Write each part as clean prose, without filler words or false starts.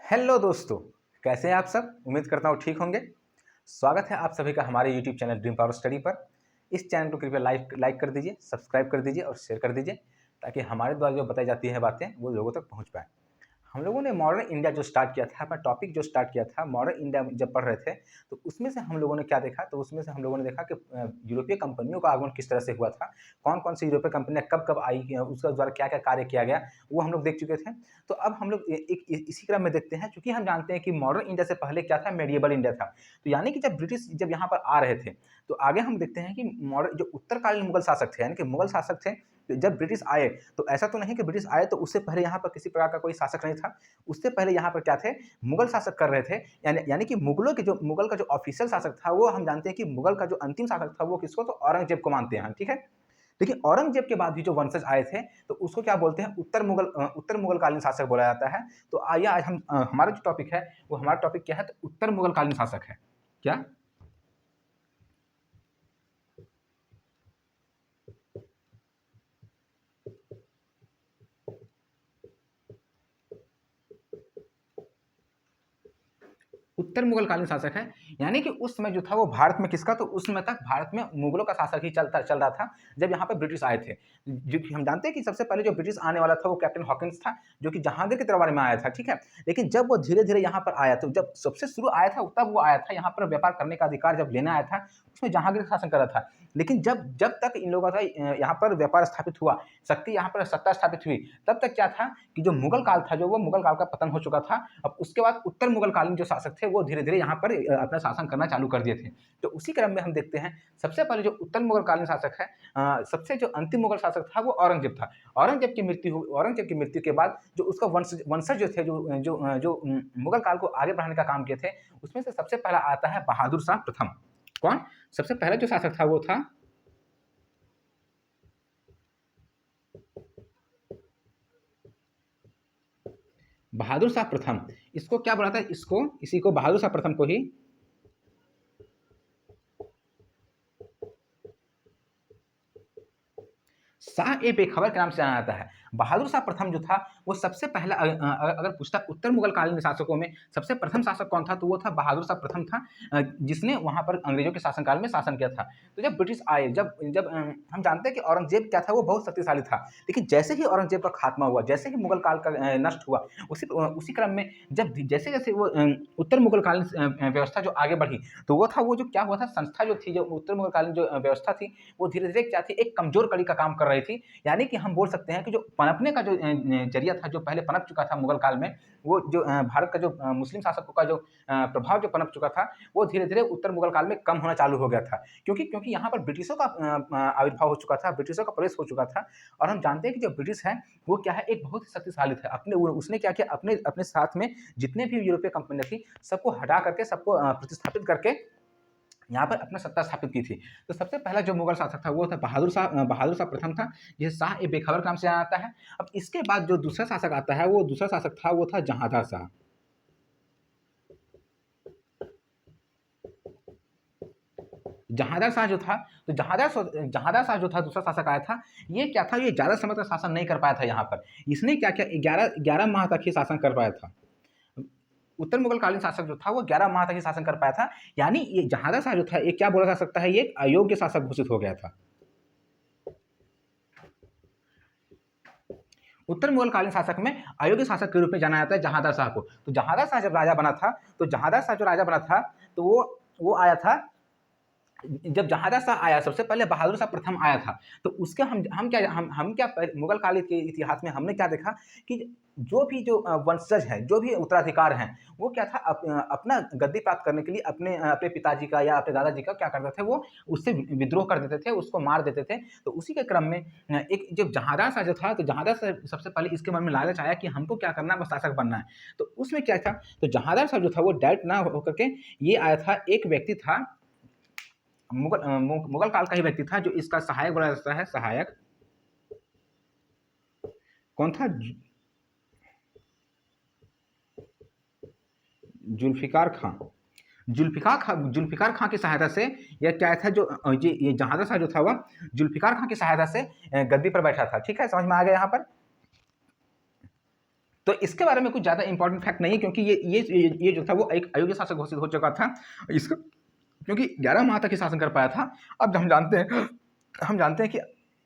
Hello दोस्तों, कैसे हैं आप सब। उम्मीद करता हूँ ठीक होंगे। स्वागत है आप सभी का हमारे YouTube channel dream power study पर। इस चैनल को कृपया लाइक कर दीजिए, सब्सक्राइब कर दीजिए और शेयर कर दीजिए ताकि हमारे द्वारा जो बताई जाती है बातें वो लोगों तक पहुँच पाएँ। हम लोगों ने मॉडर्न इंडिया जो स्टार्ट किया था, अपना टॉपिक जो स्टार्ट किया था मॉडर्न इंडिया जब पढ़ रहे थे, तो उसमें से हम लोगों ने क्या देखा, तो उसमें से हम लोगों ने देखा कि यूरोपीय कंपनियों का आगमन किस तरह से हुआ था, कौन-कौन सी यूरोपीय कंपनियाँ कब-कब आई, उसका द्वारा क्या-क्या कार्य किया गया, वो हम लोग देख चुके थे। तो अब हम लोग इसी क्रम में देखते हैं, चूँकि हम जानते हैं कि मॉडर्न इंडिया से पहले क्या था, मेडिएवल इंडिया था। तो यानी कि जब ब्रिटिश जब यहाँ पर आ रहे थे, तो आगे हम देखते हैं कि मॉडर्न जो उत्तरकालीन मुगल शासक थे, यानी कि मुगल शासक थे, तो जब ब्रिटिश आए, तो ऐसा तो नहीं कि ब्रिटिश आए तो उससे पहले यहाँ पर किसी प्रकार का कोई शासक नहीं था। उससे पहले यहाँ पर क्या थे, मुगल शासक कर रहे थे। यानी कि मुगल का जो ऑफिशियल शासक था, वो हम जानते हैं कि मुगल का जो अंतिम शासक था वो किसको, तो औरंगजेब को मानते हैं हम, ठीक है। लेकिन औरंगजेब के बाद भी जो वंशज आए थे, तो उसको क्या बोलते हैं, उत्तर मुगल कालीन शासक बोला जाता है। तो आइए आज हम हमारा जो टॉपिक है, वो हमारा टॉपिक क्या है, तो उत्तर मुगल कालीन शासक है। क्या उत्तर मुगल कालीन शासक है, यानी कि उस समय जो था वो भारत में किसका, तो उस समय तक भारत में मुगलों का शासक ही चल रहा था जब यहाँ पर ब्रिटिश आए थे। जो कि हम जानते हैं कि सबसे पहले जो ब्रिटिश आने वाला था वो कैप्टन हॉकिंस था, जो कि जहांगीर के दरबार में आया था, ठीक है। लेकिन जब वो धीरे धीरे यहाँ पर आया, तो जब सबसे शुरू आया था तब वो आया था यहाँ पर व्यापार करने का अधिकार जब लेना आया था, उसमें जहांगीर शासन कर रहा था। लेकिन जब जब तक इन लोगों का यहाँ पर व्यापार स्थापित हुआ, शक्ति यहाँ पर सत्ता स्थापित हुई, तब तक क्या था कि जो मुगल काल था, जो वो मुगल काल का पतन हो चुका था। अब उसके बाद उत्तर मुगल कालीन जो शासक थे वो धीरे धीरे यहाँ पर अपना शासन करना चालू कर दिए थे। तो उसी क्रम में हम देखते हैं, सबसे पहले जो उत्तर मुगल कालीन शासक है, सबसे जो अंतिम मुगल शासक था वो औरंगजेब था। औरंगजेब की मृत्यु के बाद जो उसका वंशज जो थे, जो मुगल काल को आगे बढ़ाने का काम किए थे, उसमें से सबसे पहला आता है बहादुर शाह प्रथम। कौन सबसे पहला जो शासक था, वो था बहादुर शाह प्रथम। इसको क्या बोला था, इसी को बहादुर शाह प्रथम को ही शाह ए बेखबर के नाम से जाना जाता है। बहादुर शाह प्रथम जो था, वो सबसे पहला अगर पूछता उत्तर मुगल कालीन शासकों में सबसे प्रथम शासक कौन था, तो वो था बहादुर शाह प्रथम था, जिसने वहाँ पर अंग्रेजों के शासनकाल में शासन किया था। तो जब ब्रिटिश आए, जब जब हम जानते हैं कि औरंगजेब क्या था, वो बहुत शक्तिशाली था। लेकिन जैसे ही औरंगजेब का खात्मा हुआ, जैसे ही मुगल काल का नष्ट हुआ, उसी क्रम में जब जैसे जैसे वो उत्तर मुगल कालीन व्यवस्था जो आगे बढ़ी, तो वो था, वो जो क्या हुआ था, संस्था जो थी, जो उत्तर मुगल कालीन जो व्यवस्था थी, वो धीरे धीरे क्या थी, एक कमजोर कड़ी का काम कर रही थी। यानी कि हम बोल सकते हैं कि जो पनपने का जो जरिया था, जो पहले पनप चुका था मुगल काल में, वो जो भारत का जो मुस्लिम शासकों का जो प्रभाव जो पनप चुका था, वो धीरे धीरे उत्तर मुगल काल में कम होना चालू हो गया था। क्योंकि क्योंकि यहाँ पर ब्रिटिशों का आविर्भाव हो चुका था, ब्रिटिशों का प्रवेश हो चुका था। और हम जानते हैं कि जो ब्रिटिश है, वो क्या है, एक बहुत ही शक्तिशाली था। उसने क्या किया, अपने अपने साथ में जितने भी यूरोपीय कंपनियां थी, सबको हटा करके, सबको प्रतिस्थापित करके यहाँ पर अपना सत्ता स्थापित की थी। तो सबसे पहला जो मुगल शासक था, वो था बहादुर शाह प्रथम था, जिसे शाह ए बेखबर नाम से जाना जाता है। अब इसके बाद जो दूसरा शासक आता है, वो दूसरा शासक था, वो था जहांदार शाह। जहांदार शाह जो था, तो जहांदार शाह जो था, दूसरा शासक आया था। ये क्या था, ये ज़्यादा समय तक शासन नहीं कर पाया था यहाँ पर। इसने क्या किया, 11 माह तक ही शासन कर पाया था। उत्तर मुगल कालीन शासक जो था, वो 11 माह तक ही शासन कर पाया था। यानी ये जहांदार शाह जो था, ये क्या बोला जा सकता है, ये एक अयोग्य शासक घोषित हो गया था। उत्तर मुगल कालीन शासक में अयोग्य शासक के रूप में जाना जाता है जहांदार शाह को। तो जहांदार शाह जब राजा बना था, तो जहांदार शाह जो राजा बना था, तो वो आया था। जब जहांदार शाह आया, सबसे पहले बहादुर शाह प्रथम आया था। तो उसके हम क्या मुगल काल के इतिहास में हमने क्या देखा कि जो वंशज हैं, जो भी उत्तराधिकार हैं, वो क्या था, अपना गद्दी प्राप्त करने के लिए अपने अपने पिताजी का या अपने दादाजी का क्या करते थे, वो उससे विद्रोह कर देते थे, उसको मार देते थे। तो उसी के क्रम में एक जब जहांदार शाह जो था, तो जहांदार शाह सबसे पहले इसके मन में लालच आया कि हमको क्या करना है, बस शासक बनना है। तो उसमें क्या था, तो जहांदार शाह जो था, वो डायरेक्ट ना होकर के ये आया था, एक व्यक्ति था, मुगल काल का ही व्यक्ति था, जो इसका सहायक बोला जाता है, सहायक कौन था, जुल्फिकार खां। जुल्फिकार खां की सहायता से यह क्या था, जो ये जहांदार शाह जो था, वह जुल्फिकार खां की सहायता से गद्दी पर बैठा था। ठीक है, समझ में आ गया यहाँ पर। तो इसके बारे में कुछ ज़्यादा इंपॉर्टेंट फैक्ट नहीं है, क्योंकि ये जो था वो एक अयोग्य शासक घोषित हो चुका था इसका, क्योंकि 11 माह तक ही शासन कर पाया था। अब हम जानते हैं कि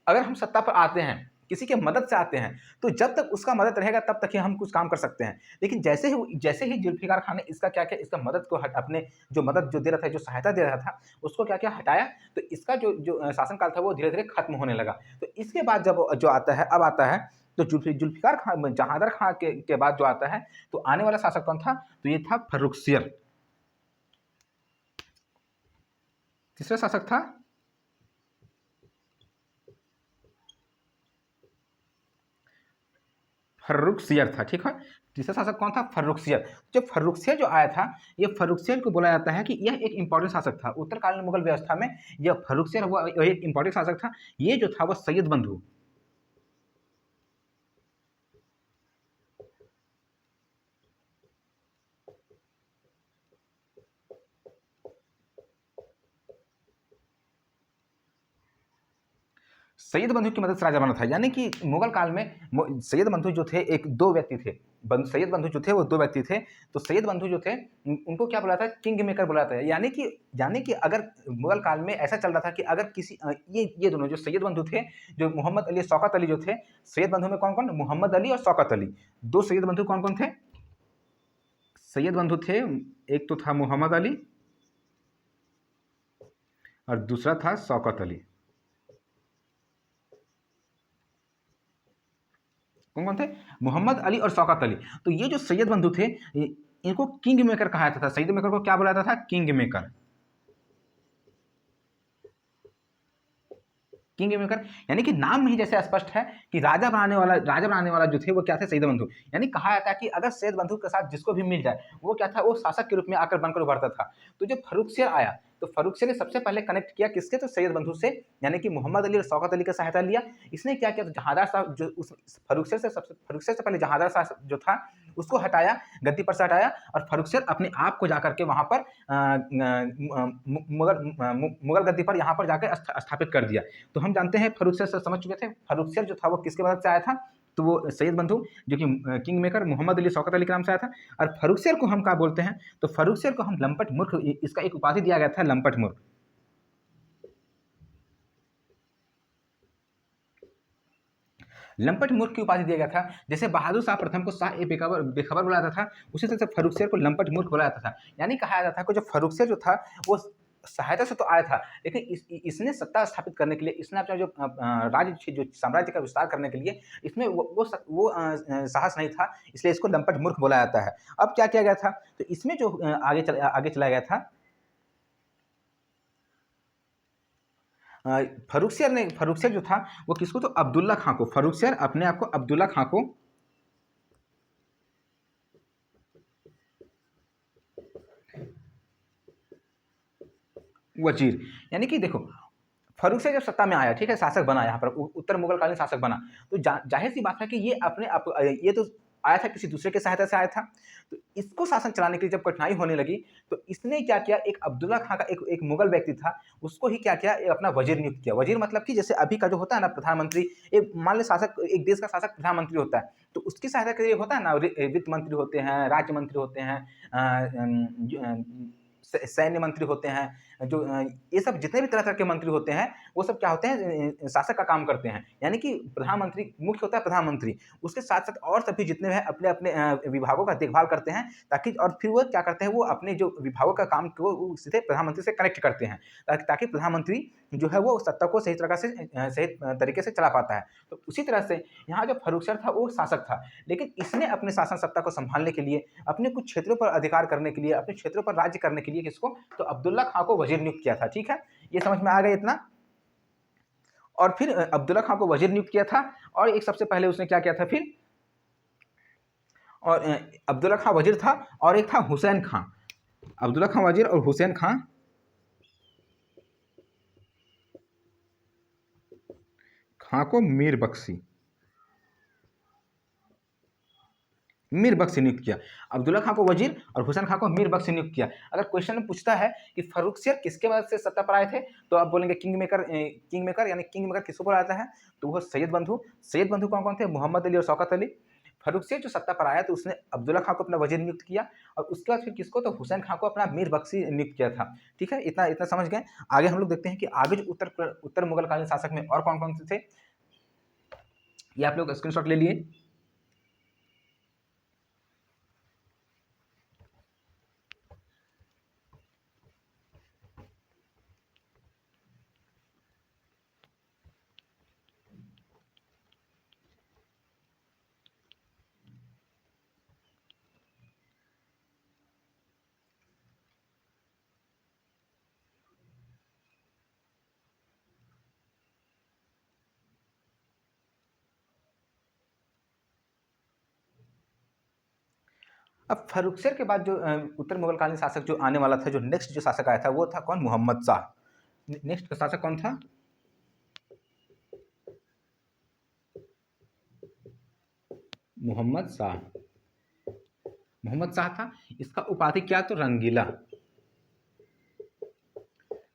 अगर हम सत्ता पर आते हैं, किसी के मदद से आते हैं, तो जब तक उसका मदद रहेगा तब तक ही हम कुछ काम कर सकते हैं। लेकिन जैसे ही जुल्फ़िकार खान ने इसका क्या किया, इसका मदद को अपने जो मदद जो दे रहा था, जो सहायता दे रहा था, उसको क्या किया, हटाया। तो इसका जो शासनकाल था वो धीरे-धीरे खत्म होने लगा। तो इसके बाद जब जो आता है, अब आता है, तो जुल्फ़िकार खान, जहांगीर खान के बाद जो आता है, तो आने वाला शासक कौन था? तो ये था फर्रुखसियर। तीसरा शासक था फर्रुखसियर था, ठीक है। तीसरा शासक कौन था? फर्रुखसियर। जब फर्रुखसियर जो आया था, ये फर्रुखसियर को बोला जाता है कि यह एक इंपॉर्टेंट शासक था उत्तरकालीन मुगल व्यवस्था में। यह फर्रुखसियर वो एक इंपॉर्टेंट शासक था। ये जो था वो सैयद बंधु, सैयद बंधु की मदद से राजा बना था। यानी कि मुगल काल में सैयद बंधु जो थे, एक दो व्यक्ति थे। सैयद बंधु जो थे वो दो व्यक्ति थे। तो सैयद बंधु जो थे उनको क्या बुलाता है? किंग मेकर बुलाता है। यानी कि अगर मुगल काल में ऐसा चल रहा था कि अगर किसी ये दोनों जो सैयद बंधु थे, जो मोहम्मद अली, शौकत अली जो थे, सैयद बंधु में कौन कौन? मोहम्मद अली और शौकत अली। दो सैयद बंधु कौन कौन थे? सैयद बंधु थे, एक तो था मोहम्मद अली और दूसरा था शौकत अली। कौन कौन थे? मोहम्मद अली और शौकत अली। तो ये जो सैयद बंधु थे, इनको किंग मेकर कहा जाता था। सैयद मेकर को क्या बोला जाता था? King maker. किंग मेकर यानी कि नाम में ही जैसे स्पष्ट है कि राजा बनाने वाला जो थे वो क्या थे? सैयद बंधु। यानी कहा जाता है कि अगर सैयद बंधु के साथ जिसको भी मिल जाए, वो क्या था? वो शासक के रूप में आकर बनकर उभरता था। तो जब फर्रुखसियर आया, तो फर्रुखसियर ने सबसे पहले कनेक्ट किया किसके? तो सैयद बंधु से, यानी कि मोहम्मद अली और शौकत अली का सहायता लिया। इसने क्या किया? तो जहांदार साहब जो उस फर्रुखसियर से पहले जहांदार साहब जो था उसको हटाया, गद्दी पर से हटाया, और फर्रुखसियर अपने आप को जाकर के वहां पर मुगल गद्दी पर यहाँ पर जाकर स्थापित कर दिया। तो हम जानते हैं फर्रुखसियर से समझ चुके थे। फर्रुखसियर जो था वो किसके मदद से आया था? तो वो सैयद बंधु, जो कि किंग मेकर मोहम्मद अली शौकत अली के नाम से आया था। और फर्रुखसियर को हम क्या बोलते हैं? तो फर्रुखसियर को हम लंपट मूर्ख, इसका एक उपाधि दिया गया था, लंपट मूर्ख। लंपट मूर्ख की उपाधि दिया गया था। जैसे बहादुर शाह प्रथम को शाह ए बेखबर बुलाया था, उसी तरह से फर्रुखसियर को लंपट मूर्ख बुलाया था। यानी कहा जाता था कि जो फर्रुखसियर जो था वो सहायता से तो आया था, लेकिन इसने सत्ता स्थापित करने के लिए, इसने अपना जो साम्राज्य का विस्तार करने के लिए, इसमें वो साहस नहीं था, इसलिए इसको लंपट मूर्ख बोला जाता है। अब क्या किया गया था? तो इसमें जो आगे चलाया गया था, फर्रुखसियर जो था वो किसको? तो अब्दुल्ला खां को। फर्रुखसियर अपने आप को अब्दुल्ला खां को वजीर, यानी कि देखो, फर्रुखसियर जब सत्ता में आया, ठीक है, शासक बना, यहाँ पर उत्तर मुगल कालीन शासक बना, तो जाहिर सी बात है कि ये अपने आप, ये तो आया था किसी दूसरे की सहायता से आया था। तो इसको शासन चलाने के लिए जब कठिनाई होने लगी, तो इसने क्या किया? एक अब्दुल्ला खां का एक मुगल व्यक्ति था, उसको ही क्या किया? एक अपना वजीर नियुक्त किया। वजीर मतलब कि जैसे अभी का जो होता है ना प्रधानमंत्री, एक मान लो शासक, एक देश का शासक प्रधानमंत्री होता है, तो उसकी सहायता के लिए होता है ना, वित्त मंत्री होते हैं, राज्य मंत्री होते हैं, सैन्य मंत्री होते हैं, जो ये सब जितने भी तरह के मंत्री होते हैं, वो सब क्या होते हैं? शासक का काम करते हैं। यानी कि प्रधानमंत्री मुख्य होता है, प्रधानमंत्री उसके साथ साथ और सभी जितने हैं अपने अपने विभागों का देखभाल करते हैं, ताकि, और फिर वो क्या करते हैं? वो अपने जो विभागों का काम को सीधे प्रधानमंत्री से कनेक्ट करते हैं, ताकि प्रधानमंत्री जो है वो सत्ता को सही तरीके से चला पाता है। तो उसी तरह से यहाँ जो फर्रुखसियर था वो शासक था, लेकिन इसने अपने शासन सत्ता को संभालने के लिए, अपने कुछ क्षेत्रों पर अधिकार करने के लिए, अपने क्षेत्रों पर राज्य करने के लिए किसको? तो अब्दुल्ला खां को वजीर नियुक्त किया था। ठीक है, ये समझ में आ गया इतना। और फिर अब्दुल्ला खां को वजीर नियुक्त किया था, और एक सबसे पहले उसने क्या किया था फिर? और अब्दुल्ला खां वजीर था, और एक था हुसैन खां। अब्दुल्ला खां वजीर और हुसैन खां को मीर बख्शी नियुक्त किया। अब्दुल्ला खां को वजीर और हुसैन खां को मीर बख्शी नियुक्त किया। अगर क्वेश्चन में पूछता है कि फर्रुखसियर किसके मदद से सत्ता पर आए थे, तो आप बोलेंगे किंग मेकर, यानी किंग मेकर किसको बोला जाता है? तो वो सैयद बंधु कौन कौन थे? मोहम्मद अली और शौकत अली। फर्रुखसियत जो सत्ता पर आया तो उसने अब्दुल्ला खां को अपना वज़ीर नियुक्त किया और उसके बाद फिर किसको, तो हुसैन खां को अपना मीर बख्शी नियुक्त किया था। ठीक है, इतना इतना समझ गए। आगे हम लोग देखते हैं कि आगे जो उत्तर मुगलकालीन शासक में और कौन-कौन से थे, ये आप लोग स्क्रीनशॉट ले लिए। अब फर्रुखसियत के बाद जो उत्तर मुगलकालीन शासक जो आने वाला था, जो नेक्स्ट जो शासक आया था वो था कौन, मोहम्मद शाह। नेक्स्ट का शासक कौन था, मोहम्मद शाह। मोहम्मद शाह था, इसका उपाधि क्या, तो रंगीला।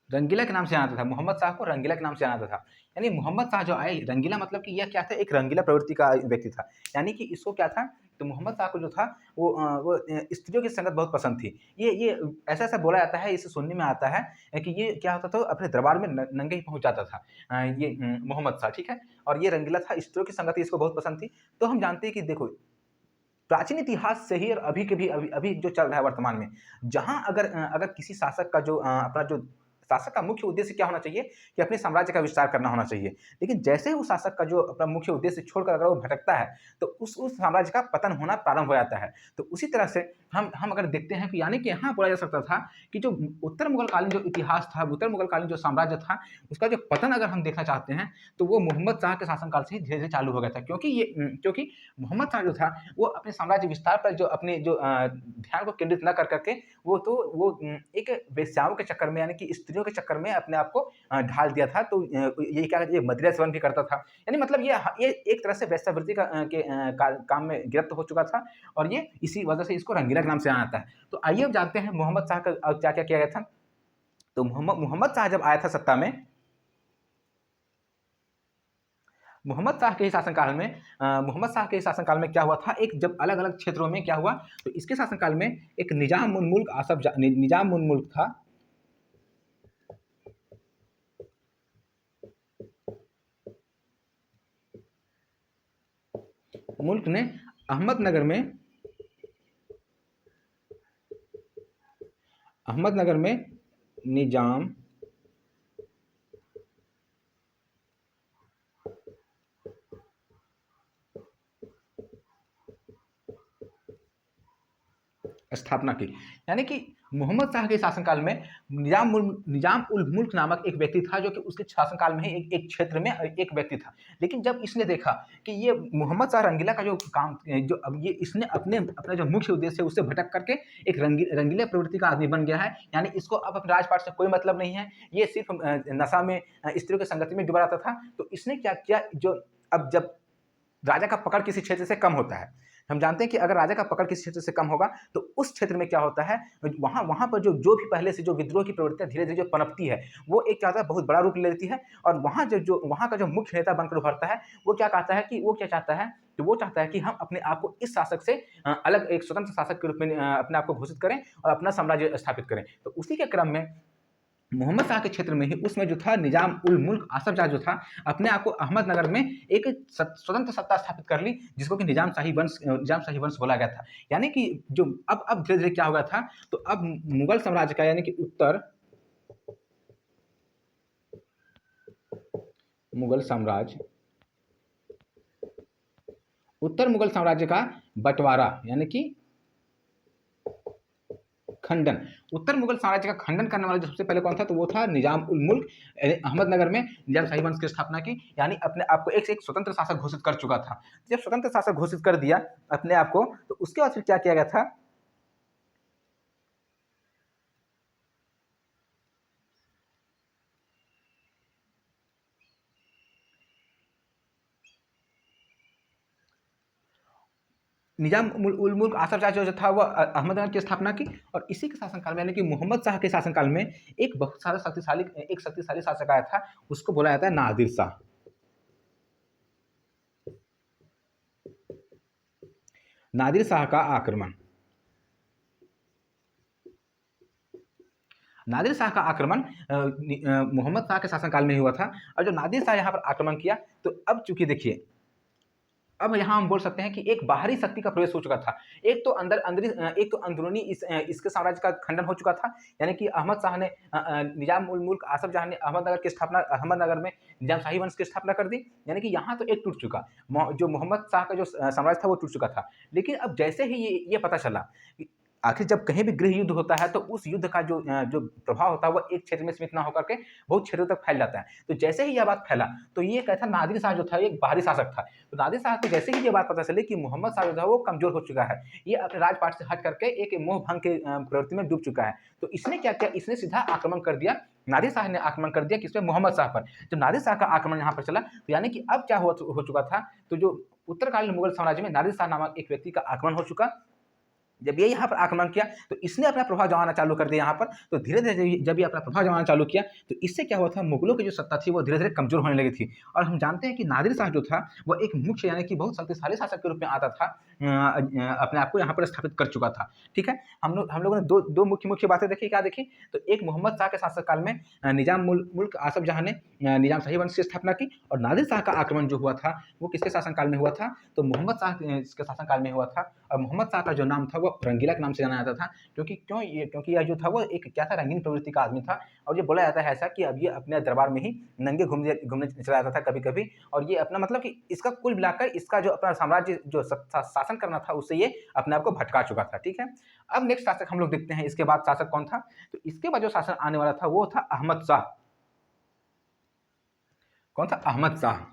रंगीला के नाम से जाना था, मोहम्मद शाह को रंगीला के नाम से जाना था। यानी मोहम्मद शाह जो आए, रंगीला मतलब कि यह क्या था, एक रंगीला प्रवृत्ति का व्यक्ति था। यानी कि इसको क्या था, तो मोहम्मद शाह को जो था वो स्त्रियों की संगत बहुत पसंद थी। ये ऐसा-ऐसा बोला जाता है, इसे सुनने में आता है कि ये क्या होता था, अपने दरबार में नंगे ही पहुँच जाता था। मोहम्मद शाह, ठीक है? और ये रंगीला था, स्त्रियों की संगति इसको बहुत पसंद थी। तो हम जानते हैं कि देखो, प्राचीन इतिहास से ही और अभी के भी अभी अभी जो चल रहा है वर्तमान में, जहाँ अगर किसी शासक का जो अपना जो शासक का मुख्य उद्देश्य क्या होना चाहिए कि अपने साम्राज्य का विस्तार करना होना चाहिए। लेकिन जैसे ही उस शासक का जो अपना मुख्य उद्देश्य छोड़कर अगर वो भटकता है, तो उस साम्राज्य का पतन होना प्रारंभ हो जाता है। तो उसी तरह से हम अगर देखते हैं कि यानी कि यहाँ बोला जा सकता था कि जो उत्तर मुगलकालीन जो इतिहास था, उत्तर मुगलकालीन जो साम्राज्य था, उसका जो पतन अगर हम देखना चाहते हैं, तो वो मोहम्मद शाह के शासनकाल से ही धीरे-धीरे चालू हो गया था। क्योंकि मोहम्मद शाह जो था, वो अपने साम्राज्य विस्तार पर जो अपने जो ध्यान को केंद्रित न कर के वो एक वेश्याओं के चक्कर में, यानी कि स्त्रियों के चक्कर में अपने आप को ढाल दिया था। तो ये क्या ये मदिरा सेवन भी करता था। यानी मतलब ये एक तरह से वेश्यावृत्ति काम में गिरफ्त हो चुका था और ये इसी वजह से इसको रंगीला के नाम से जाना जाता है। तो आइए अब जानते हैं मोहम्मद शाह का क्या-क्या किया गया था। तो मोहम्मद शाह जब आया था सत्ता में, मोहम्मद शाह के ही शासनकाल में मोहम्मद शाह के शासनकाल में क्या हुआ था, एक जब अलग-अलग क्षेत्रों में क्या हुआ, तो इसके शासनकाल में एक निजाम उल मुल्क था। मुल्क ने अहमदनगर में निजाम स्थापना की। यानी कि मोहम्मद शाह के शासनकाल में निजाम उल मुल्क नामक एक व्यक्ति था, जो कि उसके शासनकाल में ही एक क्षेत्र में एक व्यक्ति था। लेकिन जब इसने देखा कि ये मोहम्मद शाह रंगीला का जो काम, जो अब ये इसने अपना जो मुख्य उद्देश्य है उससे भटक करके एक रंगीला प्रवृत्ति का आदमी बन गया है। यानी इसको अब अपने राजपाट से कोई मतलब नहीं है। ये सिर्फ नशा में, स्त्रियों की संगति में डूबा रहता था। तो इसने क्या किया, जो अब जब राजा का पकड़ किसी क्षेत्र से कम होता है, हम जानते हैं कि अगर राजा का पकड़ किसी क्षेत्र से कम होगा, तो उस क्षेत्र में क्या होता है, वहाँ वहाँ पर जो भी पहले से जो विद्रोह की प्रवृत्तियाँ धीरे-धीरे जो पनपती है, वो एक क्या होता है, बहुत बड़ा रूप ले लेती है। और वहाँ जो वहाँ का जो मुख्य नेता बनकर उभरता है, वो क्या कहता है कि वो क्या चाहता है, तो वो चाहता है कि हम अपने आप को इस शासक से अलग एक स्वतंत्र शासक के रूप में अपने आप को घोषित करें और अपना साम्राज्य स्थापित करें। तो उसी के क्रम में मोहम्मद शाह के क्षेत्र में ही, उसमें जो था निजाम उल मुल्क आसफ जाह जो था, अपने आप को अहमदनगर में एक स्वतंत्र सत्ता स्थापित कर ली, जिसको कि निजाम शाही वंश बोला गया था। यानी कि जो अब धीरे धीरे क्या हो गया था, तो अब मुगल साम्राज्य का, यानी कि मुगल साम्राज्य उत्तर मुगल साम्राज्य का बंटवारा, यानी कि खंडन, उत्तर मुगल साम्राज्य का खंडन करने वाला जो सबसे पहले कौन था, तो वो था निजाम उल मुल्क। अहमदनगर में निजाम शाही वंश की स्थापना की, यानी अपने आप को एक स्वतंत्र शासक घोषित कर चुका था। जब स्वतंत्र शासक घोषित कर दिया अपने आप को, तो उसके बाद फिर क्या किया गया था, निजाम उल मुल्क आसफ जाह जो था, वो अहमदनगर की स्थापना की। और इसी के शासनकाल में, यानी कि मोहम्मद शाह के शासनकाल में एक बहुत सारा शक्तिशाली शासक आया था, उसको बोला जाता है नादिर शाह। नादिर शाह का आक्रमण। नादिर शाह का आक्रमण मोहम्मद शाह के शासनकाल में ही हुआ था। और जो नादिर शाह यहाँ पर आक्रमण किया, तो अब चूंकि देखिए, अब यहाँ हम बोल सकते हैं कि एक बाहरी शक्ति का प्रवेश हो चुका था। एक तो एक तो अंदरूनी इसके साम्राज्य का खंडन हो चुका था, यानी कि अहमद शाह ने निजाम उल मुल्क आसफ जहाँ ने अहमदनगर में निजाम शाही वंश की स्थापना कर दी, यानी कि यहाँ तो एक टूट चुका। जो मोहम्मद शाह का जो साम्राज्य था वो टूट चुका था। लेकिन अब जैसे ही ये पता चला कि आखिर जब कहीं भी गृह युद्ध होता है, तो उस युद्ध का जो प्रभाव होता है वो एक क्षेत्र में सीमित ना होकर के बहुत क्षेत्रों तक फैल जाता है। तो जैसे ही यह बात फैला, तो ये क्या था, नादिर शाह जो था एक बाहरी शासक था। तो नादिर शाह को जैसे ही ये बात पता चली कि मोहम्मद शाह जो था वो कमजोर हो चुका है, ये अपने राजपाट से हट करके एक मोह भंग के प्रवृत्ति में डूब चुका है, तो इसने क्या किया, इसने सीधा आक्रमण कर दिया। नादिर शाह ने आक्रमण कर दिया किस पे, मोहम्मद शाह पर। जब नादिर शाह का आक्रमण यहाँ पर चला, तो यानी कि अब क्या हो चुका था, तो जो उत्तरकालीन मुगल साम्राज्य में नादिर शाह नामक एक व्यक्ति का आक्रमण हो चुका। जब ये यहाँ पर आक्रमण किया, तो इसने अपना प्रभाव जमाना चालू कर दिया यहाँ पर। तो धीरे-धीरे जब ये अपना प्रभाव जमाना चालू किया, तो इससे क्या हुआ था, मुगलों की जो सत्ता थी वो धीरे-धीरे कमजोर होने लगी थी। और हम जानते हैं कि नादिर शाह जो था, वो एक मुख्य यानी कि बहुत शक्तिशाली शासक के रूप में आता था, अपने आप को यहाँ पर स्थापित कर चुका था। ठीक है, हम लोगों ने दो मुख्य बातें देखी। क्या देखी, तो एक मोहम्मद शाह के शासनकाल में निजाम मुल्क आसफ जहाँ ने निजाम शाही वंश की स्थापना की, और नादिर शाह का आक्रमण जो हुआ था वो किसके शासनकाल में हुआ था, तो मोहम्मद शाह के शासनकाल में हुआ था। और मोहम्मद शाह का जो नाम था वो रंगीला के नाम से जाना जाता था, क्योंकि यह जो था वो एक क्या था, रंगीन प्रवृत्ति का आदमी था। और ये बोला जाता है ऐसा कि अब ये अपने दरबार में ही नंगे घूमने चला जाता था कभी-कभी, और ये अपना मतलब कि इसका कुल मिलाकर इसका जो अपना साम्राज्य जो शासन करना था, उससे ये अपने आप को भटका चुका था। ठीक है, अब नेक्स्ट शासक हम लोग देखते हैं, इसके बाद शासक कौन था। तो इसके बाद जो शासन आने वाला था वो था अहमद शाह। कौन था, अहमद शाह।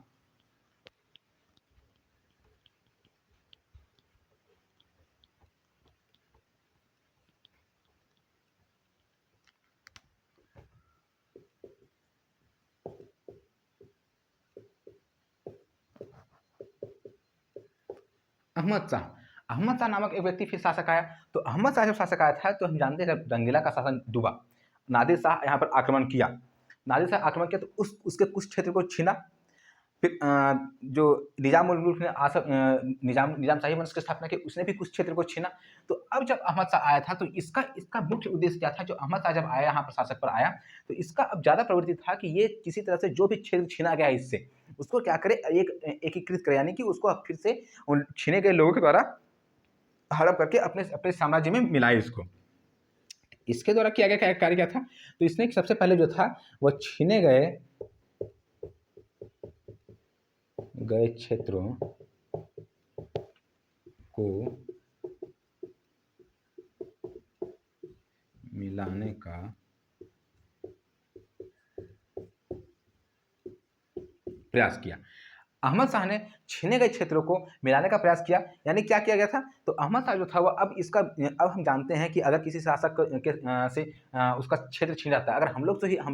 अहमद शाह नामक एक व्यक्ति फिर शासक आया। तो अहमद शाह जब शासक आया था, तो हम जानते हैं जब रंगीला का शासन डूबा, नादिर शाह यहाँ पर आक्रमण किया। नादिर शाह आक्रमण किया, तो उसके कुछ क्षेत्र को छीना। फिर जो निजाम उल मुल्क ने निजाम शाही वंश की स्थापना की, उसने भी कुछ क्षेत्र को छीना। तो अब जब अहमद शाह आया था, तो इसका मुख्य उद्देश्य क्या था, जो अहमद शाह जब आया यहाँ पर शासक पर आया, तो इसका अब ज़्यादा प्रवृत्ति था कि ये किसी तरह से जो भी क्षेत्र छीना गया है इससे, उसको क्या करे, एकीकृत करे, यानी कि उसको अब फिर से उन छीने गए लोगों के द्वारा हड़प करके अपने साम्राज्य में मिलाए इसको। इसके द्वारा किया गया कार्य क्या था, तो इसने सबसे पहले जो था वो छीने गए क्षेत्रों को मिलाने का प्रयास किया। अहमद शाह ने छीने गए क्षेत्रों को मिलाने का प्रयास किया, यानी क्या किया गया था, तो अहमद शाह जो था वो अब हम जानते हैं कि अगर किसी शासक से उसका क्षेत्र छीन जाता है, अगर हम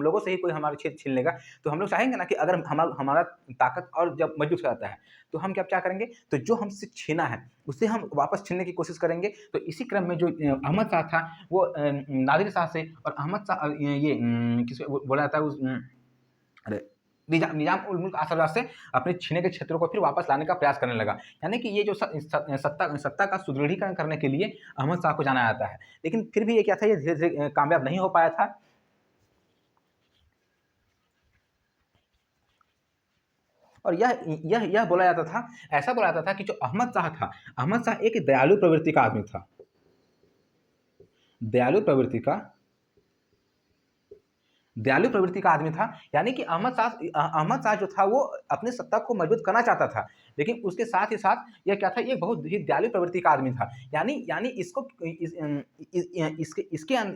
लोगों से ही कोई हमारा क्षेत्र छीन लेगा, तो हम लोग चाहेंगे ना कि अगर हमारा ताकत और जब मजबूत हो जाता है, तो हम क्या करेंगे, तो जो हमसे छीना है उससे हम वापस छीनने की कोशिश करेंगे। तो इसी क्रम में जो अहमद शाह था वो नादिर शाह से, और अहमद शाह ये किसे बोला जाता है उस अरे निजाम उल मुल्क आसफ से अपने छीने के क्षेत्रों को फिर वापस लाने का प्रयास करने लगा। यानी कि ये जो सत्ता का सुदृढ़ीकरण करने के लिए अहमद शाह को जाना जाता है। लेकिन फिर भी ये क्या था, ये धीरे-धीरे कामयाब नहीं हो पाया था। और यह बोला जाता था, ऐसा बोला जाता था कि जो अहमद शाह था, अहमद शाह एक दयालु प्रवृत्ति का आदमी था। दयालु प्रवृत्ति का आदमी था, यानी कि अहमद शाह जो था वो अपनी सत्ता को मजबूत करना चाहता था, लेकिन उसके साथ ही साथ यह क्या था, ये बहुत ही दयालु प्रवृत्ति का आदमी था। यानी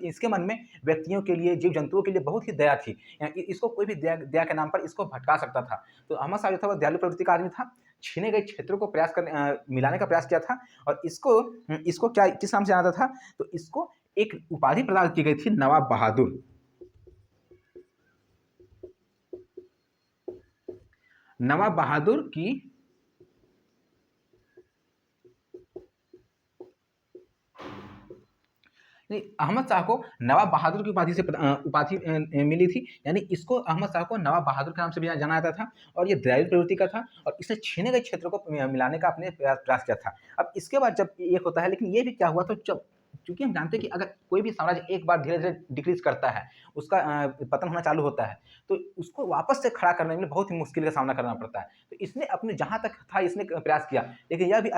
इसके मन में व्यक्तियों के लिए, जीव जंतुओं के लिए बहुत ही दया थी। इसको कोई भी दया के नाम पर इसको भटका सकता था। तो अहमद शाह जो था वो दयालु प्रवृत्ति का आदमी था। छीने गए क्षेत्रों को मिलाने का प्रयास किया था, और इसको क्या किस नाम से जाना था, तो इसको एक उपाधि प्रदान की गई थी, नवाब बहादुर। नवाब बहादुर की नहीं, अहमद शाह को नवाब बहादुर की उपाधि से उपाधि मिली थी, यानी इसको अहमद शाह को नवाब बहादुर के नाम से भी जाना जाता था और ये द्रविड़ प्रवृत्ति का था और इसने छीने गए क्षेत्रों को मिलाने का अपने प्रयास किया था। अब इसके बाद जब ये होता है, लेकिन ये भी क्या हुआ, तो जब क्योंकि हम जानते हैं कि अगर कोई भी साम्राज्य एक बार धीरे-धीरे डिक्रीज़ करता है, उसका पतन होना चालू होता है, तो उसको वापस से खड़ा करने में बहुत ही मुश्किल का सामना करना पड़ता है। तो इसने अपने जहाँ तक था इसने प्रयास किया, लेकिन यह भी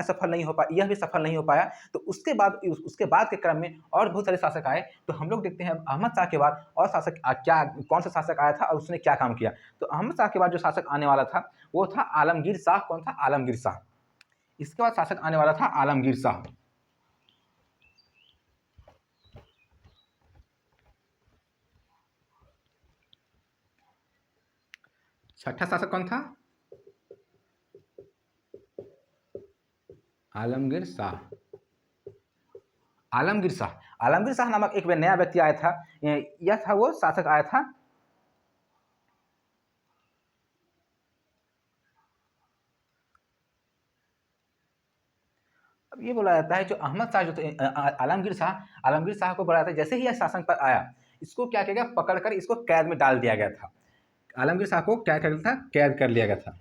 सफल नहीं हो पाया। तो उसके बाद के क्रम में और बहुत सारे शासक आए, तो हम लोग देखते हैं अहमद शाह के बाद और शासक क्या कौन सा शासक आया था और उसने क्या काम किया। तो अहमद शाह के बाद जो शासक आने वाला था, वो था आलमगीर शाह। कौन था? आलमगीर शाह। इसके बाद शासक आने वाला था आलमगीर शाह। छठा शासक कौन था? आलमगीर शाह। आलमगीर शाह नामक एक नया व्यक्ति आया था। यह था वो शासक आया था। अब ये बोला जाता है जो अहमद शाह जो थे, आलमगीर शाह को बोला जाता है जैसे ही यह शासन पर आया, इसको क्या किया गया, पकड़कर इसको कैद में डाल दिया गया था। आलमगीर शाह को क्या कर दिया था? कैद कर लिया गया था।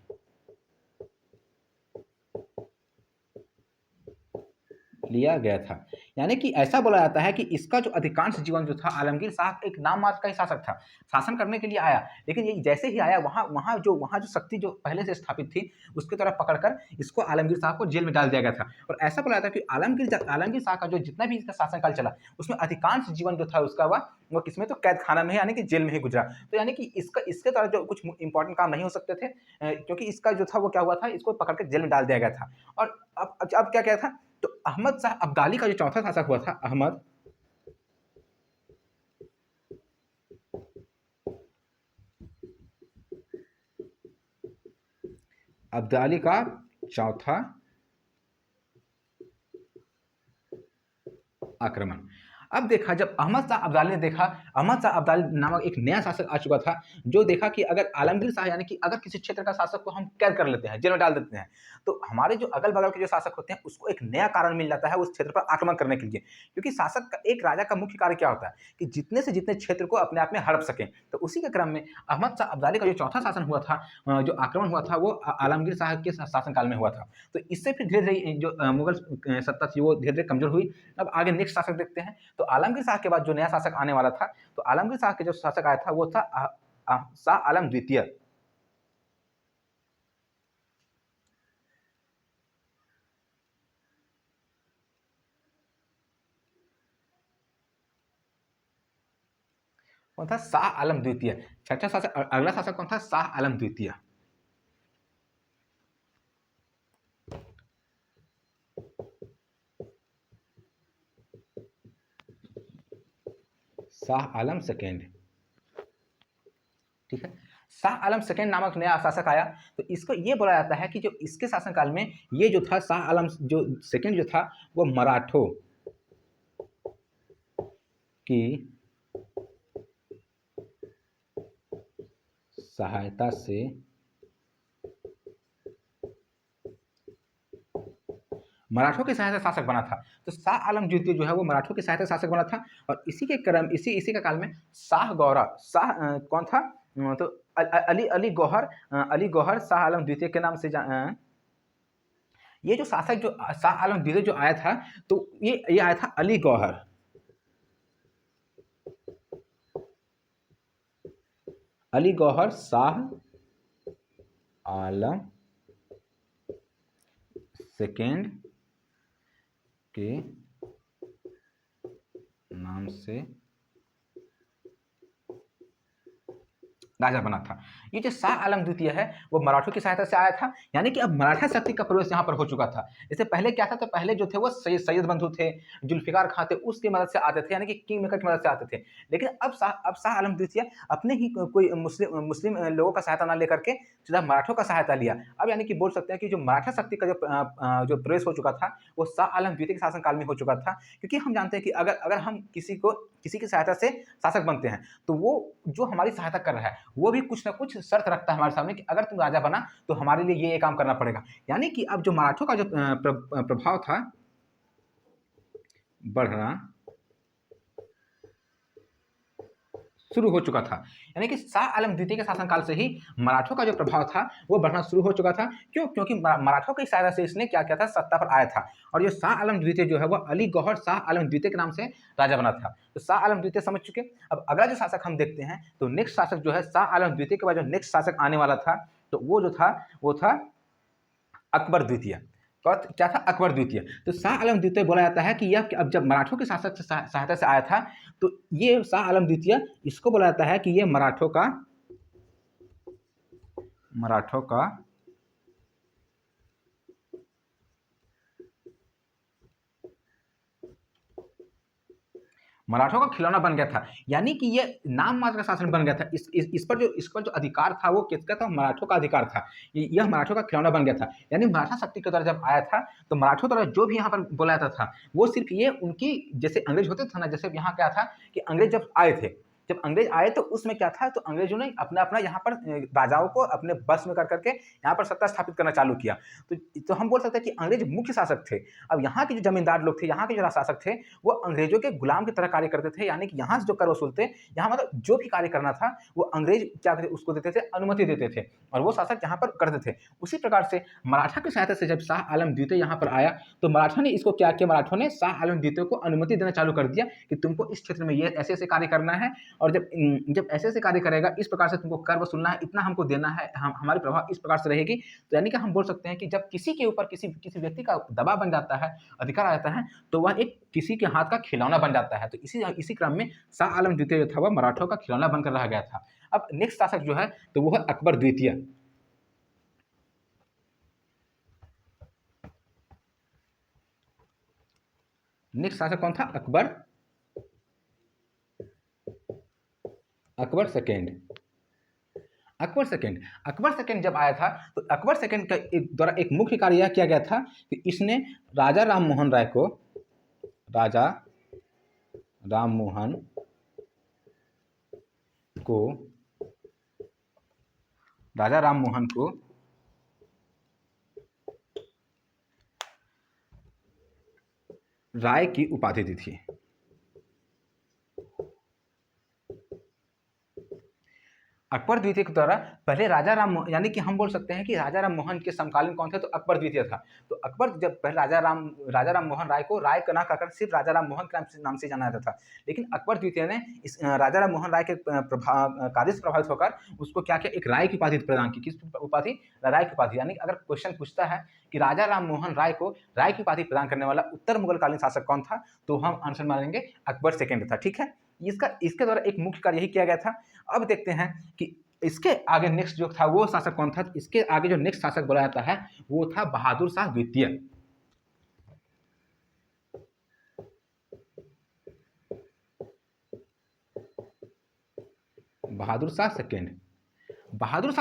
लिया गया था। यानी कि ऐसा बोला जाता है कि इसका जो अधिकांश जीवन जो था, आलमगीर शाह एक नाम मात्र का ही शासक था। शासन करने के लिए आया, लेकिन ये जैसे ही आया वहाँ जो शक्ति जो पहले से स्थापित थी, उसकी तरफ पकड़कर इसको आलमगीर शाह को जेल में डाल दिया गया था। और ऐसा बोला जाता है कि आलमगीर शाह का जो जितना भी इसका शासनकाल चला, उसमें अधिकांश जीवन जो था उसका वो किसमें, तो कैद खाना में, यानी कि जेल में ही गुजरा। तो यानी कि इसके द्वारा जो कुछ इंपॉर्टेंट काम नहीं हो सकते थे, क्योंकि इसका जो था वो क्या हुआ था, इसको पकड़ के जेल में डाल दिया गया था। और अब क्या था, तो अहमद शाह अब्दाली का जो चौथा शासक हुआ था, अहमद अब्दाली का चौथा आक्रमण। अब देखा, जब अहमद शाह अब्दाली ने देखा, अहमद शाह अब्दाली नामक एक नया शासक आ चुका था, जो देखा कि अगर आलमगीर शाह, यानी कि अगर किसी क्षेत्र का शासक को हम कैद कर लेते हैं, जेल में डाल देते हैं, तो हमारे जो अगल-बगल के जो शासक होते हैं, उसको एक नया कारण मिल जाता है उस क्षेत्र पर आक्रमण करने के लिए। क्योंकि शासक का, एक राजा का मुख्य कार्य क्या होता है कि जितने से जितने क्षेत्र को अपने आप में हड़प सकें। तो उसी के क्रम में अहमद शाह अब्दाली का जो चौथा शासन हुआ था, जो आक्रमण हुआ था, वो आलमगीर शाह के शासनकाल में हुआ था। तो इससे फिर धीरे-धीरे जो मुगल सत्ता थी, वो धीरे-धीरे कमजोर हुई। अब आगे नेक्स्ट शासक देखते हैं। तो आलमगीर शाह के बाद जो नया शासक आने वाला था, तो आलमगीर शाह के जो शासक आया था, वो था शाह आलम द्वितीय। कौन था? शाह आलम द्वितीय। छठा शासक, अगला शासक कौन था? शाह आलम द्वितीय। शाह आलम सेकेंड। ठीक है, शाह आलम सेकेंड नामक नया शासक आया। तो इसको ये बोला जाता है कि जो इसके शासनकाल में ये जो था, शाह आलम जो सेकेंड जो था, वो मराठों की सहायता से मराठों की सहायता शासक बना था। तो शाह आलम द्वितीय जो है वो मराठों की सहायता शासक बना था। और इसी के काल में शाह गौरा, कौन था? तो अली गौहर शाह आलम द्वितीय के नाम से ये जो शासक जो शाह आलम द्वितीय जो आया था, तो ये आया था अली गौहर। अली गौहर शाह आलम सेकेंड के नाम से राजा बना था। ये जो शाह आलम द्वितीय है, वो मराठों की सहायता से आया था। यानी कि अब मराठा शक्ति का प्रवेश यहाँ पर हो चुका था। इससे पहले क्या था, तो पहले जो थे वो सैयद बंधु थे, जुल्फिकार खां थे, उसकी मदद से आते थे, यानी कि किंग मेकर की मदद से आते थे। लेकिन अब शाह आलम द्वितीय अपने ही कोई मुस्लिम लोगों का सहायता ना लेकर के सीधा मराठों का सहायता लिया। अब यानी कि बोल सकते हैं कि जो मराठा शक्ति का जो प्रवेश हो चुका था, वो शाह आलम द्वितीय के शासनकाल में हो चुका था। क्योंकि हम जानते हैं कि अगर हम किसी की सहायता से शासक बनते हैं, तो वो जो हमारी सहायता कर रहा है, वो भी कुछ ना कुछ शर्त रखता है हमारे सामने कि अगर तुम राजा बना, तो हमारे लिए ये काम करना पड़ेगा। यानी कि अब जो मराठों का जो प्रभाव था बढ़ना शुरू हो चुका था। यानी कि शाह आलम द्वितीय के शासनकाल से ही मराठों का जो प्रभाव था वो बढ़ना शुरू हो चुका था। क्यों? क्योंकि मराठों की सहायता से इसने क्या किया था, सत्ता पर आया था। और ये शाह आलम द्वितीय जो है वो अली गौहर शाह आलम द्वितीय के नाम से राजा बना था। तो शाह आलम द्वितीय समझ चुके। अब अगला जो शासक हम देखते हैं, तो नेक्स्ट शासक जो है शाह आलम द्वितीय के बाद जो नेक्स्ट शासक आने वाला था, तो वो जो था वो था अकबर द्वितीय। क्या था? अकबर द्वितीय। तो शाह आलम द्वितीय बोला जाता है कि यह अब जब मराठों के शासक से सहायता से आया था, तो ये शाह आलम द्वितीय इसको बोला जाता है कि ये मराठों का खिलौना बन गया था। यानी कि ये नाम मात्र का शासन बन गया था। इस पर जो अधिकार था वो किसका था? मराठों का अधिकार था। यह मराठों का खिलौना बन गया था। यानी मराठा शक्ति के द्वारा जब आया था, तो मराठों द्वारा जो भी यहाँ पर बोला जाता था वो सिर्फ ये उनकी, जैसे अंग्रेज होते थे ना, जैसे यहाँ क्या था कि अंग्रेज जब अंग्रेज आए तो उसमें क्या था, तो अंग्रेजों ने अपना यहाँ पर राजाओं को अपने बस में कर करके यहाँ पर सत्ता स्थापित करना चालू किया। तो हम बोल सकते हैं कि अंग्रेज मुख्य शासक थे। अब यहाँ के जो जमींदार लोग थे, यहाँ के जो शासक थे, वो अंग्रेजों के गुलाम की तरह कार्य करते थे। यानी कि यहाँ से जो कर वसूलते, यहाँ मतलब जो भी कार्य करना था वो अंग्रेज क्या करते, उसको देते थे, अनुमति देते थे, और वो शासक यहाँ पर करते थे। उसी प्रकार से मराठा की सहायता से जब शाह आलम द्वितीय यहाँ पर आया, तो मराठा ने इसको क्या किया, मराठों ने शाह आलम द्वितीय को अनुमति देना चालू कर दिया कि तुमको इस क्षेत्र में ये ऐसे कार्य करना है, और जब ऐसे कार्य करेगा, इस प्रकार से तुमको कर वसूलना है, इतना हमको देना है, हमारी प्रभाव इस प्रकार से रहेगी। तो यानी कि हम बोल सकते हैं कि जब किसी के ऊपर किसी व्यक्ति का दबाव बन जाता है, अधिकार आ जाता है, तो वह एक किसी के हाथ का खिलौना बन जाता है। तो इसी क्रम में शाह आलम द्वितीय जो था वह मराठों का खिलौना बनकर रह गया था। अब नेक्स्ट शासक जो है तो वो है अकबर द्वितीय। नेक्स्ट शासक कौन था? अकबर सेकेंड जब आया था, तो अकबर सेकेंड का द्वारा एक मुख्य कार्य यह किया गया था कि इसने राजा राम मोहन को राय की उपाधि दी थी। अकबर द्वितीय के द्वारा पहले यानी कि हम बोल सकते हैं कि राजा राम मोहन के समकालीन कौन थे, तो अकबर द्वितीय था। तो अकबर जब पहले राजा राम मोहन राय को राय का ना कहकर सिर्फ राजा राम मोहन के नाम से जाना जाता था, लेकिन अकबर द्वितीय ने इस राजा राम मोहन राय के कार्य से प्रभावित होकर उसको क्या किया, एक राय की उपाधि प्रदान की। किस उपाधि? राय की उपाधि। यानी अगर क्वेश्चन पूछता है कि राजा राम मोहन राय को राय की उपाधि प्रदान करने वाला उत्तर मुगल कालीन शासक कौन था, तो हम आंसर मानेंगे अकबर सेकेंड था। ठीक है, इसके द्वारा एक मुख्य कार्य यही किया गया था। अब देखते हैं कि इसके आगे नेक्स्ट जो था वो शासक कौन था। इसके आगे जो नेक्स्ट शासक बोला जाता है वो था बहादुर शाह द्वितीय। बहादुर शाह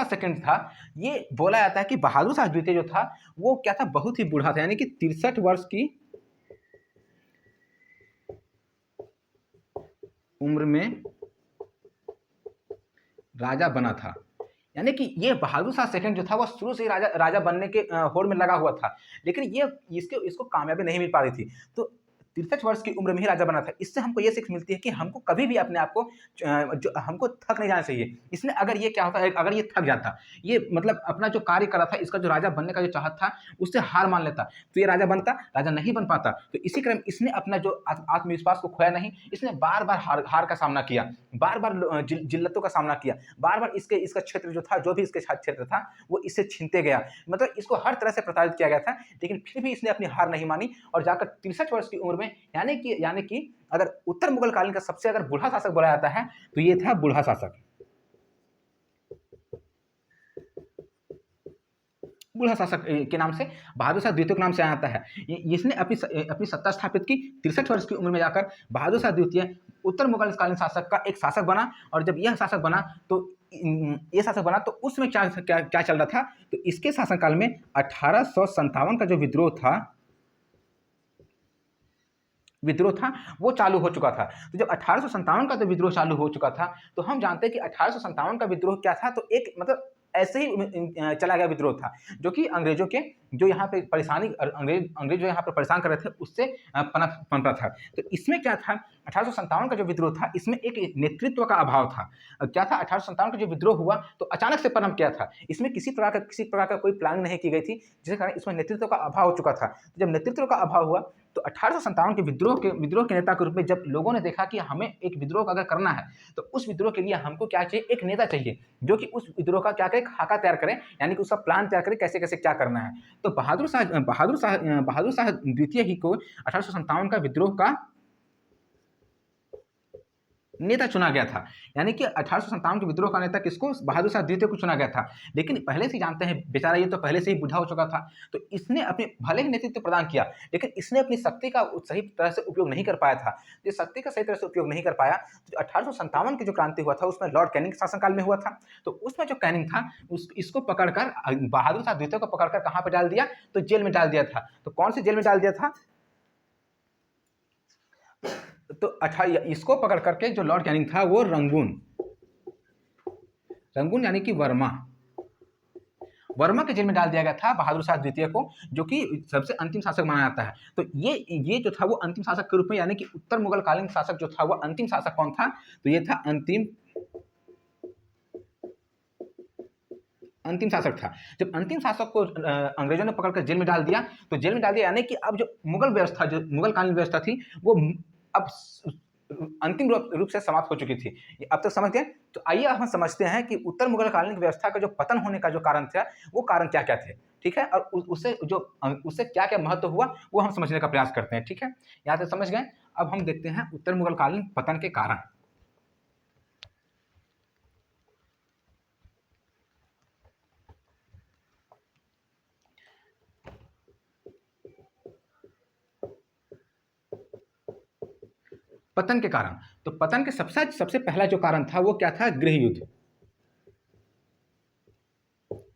सेकेंड था। ये बोला जाता है कि बहादुर शाह द्वितीय जो था वो क्या था, बहुत ही बूढ़ा था। यानी कि 63 वर्ष की उम्र में राजा बना था। यानी कि ये बहादुर शाह सेकंड जो था वो शुरू से ही राजा बनने के होड़ में लगा हुआ था, लेकिन ये इसको कामयाबी नहीं मिल पा रही थी। तो 63 वर्ष की उम्र में ही राजा बना था। इससे हमको ये सीख मिलती है कि हमको कभी भी अपने आप को जो हमको थक नहीं जाना चाहिए। इसमें अगर ये क्या होता है, अगर ये थक जाता, ये मतलब अपना जो कार्य कर रहा था, इसका जो राजा बनने का जो चाहत था, उससे हार मान लेता, तो ये राजा बनता, राजा नहीं बन पाता। तो इसी क्रम इसने अपना जो आत्मविश्वास को खोया नहीं, इसने बार बार हार का सामना किया, बार बार जिल्लतों का सामना किया, बार बार इसका क्षेत्र जो था, जो भी इसके क्षेत्र था वो इससे छीनते गया, मतलब इसको हर तरह से प्रताड़ित किया गया था, लेकिन फिर भी इसने अपनी हार नहीं मानी और जाकर 63 वर्ष की उम्र में, यानी कि अगर उत्तर मुगल कालीन का सबसे अगर बूढ़ा शासक बोला जाता है तो ये था बूढ़ा शासक। बूढ़ा शासक के नाम से बहादुर शाह द्वितीय के नाम से आता है। इसने अपनी सत्ता स्थापित की 63 वर्ष की उम्र में जाकर। बहादुर शाह द्वितीय उत्तर मुगल कालीन शासक का एक शासक बना, और जब यह शासक बना तो उसमें क्या चल रहा था, तो इसके शासनकाल में 1857 का जो विद्रोह था वो चालू हो चुका था। तो जब 1857 का जो विद्रोह चालू हो चुका था, तो हम जानते हैं कि 1857 का विद्रोह क्या था, तो एक मतलब ऐसे ही चला गया विद्रोह था, जो कि अंग्रेजों के जो यहाँ पे परेशानी अंग्रेज जो यहाँ पर परेशान कर रहे थे उससे पनपा था। तो इसमें क्या था, 1857 का जो विद्रोह था इसमें एक नेतृत्व का अभाव था। क्या था, 1857 का जो विद्रोह हुआ तो अचानक से पनप गया था, इसमें किसी प्रकार का कोई प्लान नहीं की गई थी, जिसके कारण इसमें नेतृत्व का अभाव हो चुका था। जब नेतृत्व का अभाव हुआ तो 1857 के विद्रोह के नेता के रूप में जब लोगों ने देखा कि हमें एक विद्रोह अगर करना है तो उस विद्रोह के लिए हमको क्या चाहिए, एक नेता चाहिए जो कि उस विद्रोह का क्या करे, खाका तैयार करे, यानी कि उसका प्लान तैयार करे कैसे कैसे क्या करना है। तो बहादुर शाह द्वितीय ही को 1857 का विद्रोह का नेता चुना गया था, यानी कि 1857 के विद्रोह का नेता किसको, बहादुर शाह द्वितीय को चुना गया था। लेकिन पहले से जानते हैं बेचारा ये तो पहले से ही बूढ़ा हो चुका था, तो इसने अपने भले ही नेतृत्व प्रदान किया लेकिन इसने अपनी शक्ति का सही तरह से उपयोग नहीं कर पाया था। जो शक्ति का सही तरह से उपयोग नहीं कर पाया तो 1857 की जो क्रांति हुआ था उसमें लॉर्ड कैनिंग शासनकाल में हुआ था। तो उसमें जो कैनिंग था इसको पकड़कर बहादुर शाह द्वितीय को पकड़कर कहाँ पर डाल दिया, तो जेल में डाल दिया था। तो कौन सी जेल में डाल दिया था, तो इसको पकड़ करके जो लॉर्ड कैनिंग था वो रंगून यानी कि वर्मा के जेल में डाल दिया गया था बहादुर शाह द्वितीय को, जो कि सबसे अंतिम शासक माना जाता है। तो ये जो था वो अंतिम शासक के रूप में, यानी कि उत्तर मुगल कालीन शासक जो था वो अंतिम शासक कौन था, तो ये था अंतिम शासक था। जब अंतिम शासक को अंग्रेजों ने पकड़कर जेल में डाल दिया, तो जेल में डाल दिया यानी कि अब जो मुगल कालीन व्यवस्था थी वो अब अंतिम रूप से समाप्त हो चुकी थी। अब तक समझ गए। तो आइए हम समझते हैं कि उत्तर मुगल कालीन व्यवस्था का जो पतन होने का जो कारण था वो कारण क्या क्या थे, ठीक है, और उससे क्या क्या महत्व हुआ वो हम समझने का प्रयास करते हैं, ठीक है। यहाँ तक समझ गए। अब हम देखते हैं उत्तर मुगल कालीन पतन के कारण। पतन के कारण, तो पतन के सबसे पहला जो कारण था वो क्या था, गृह युद्ध।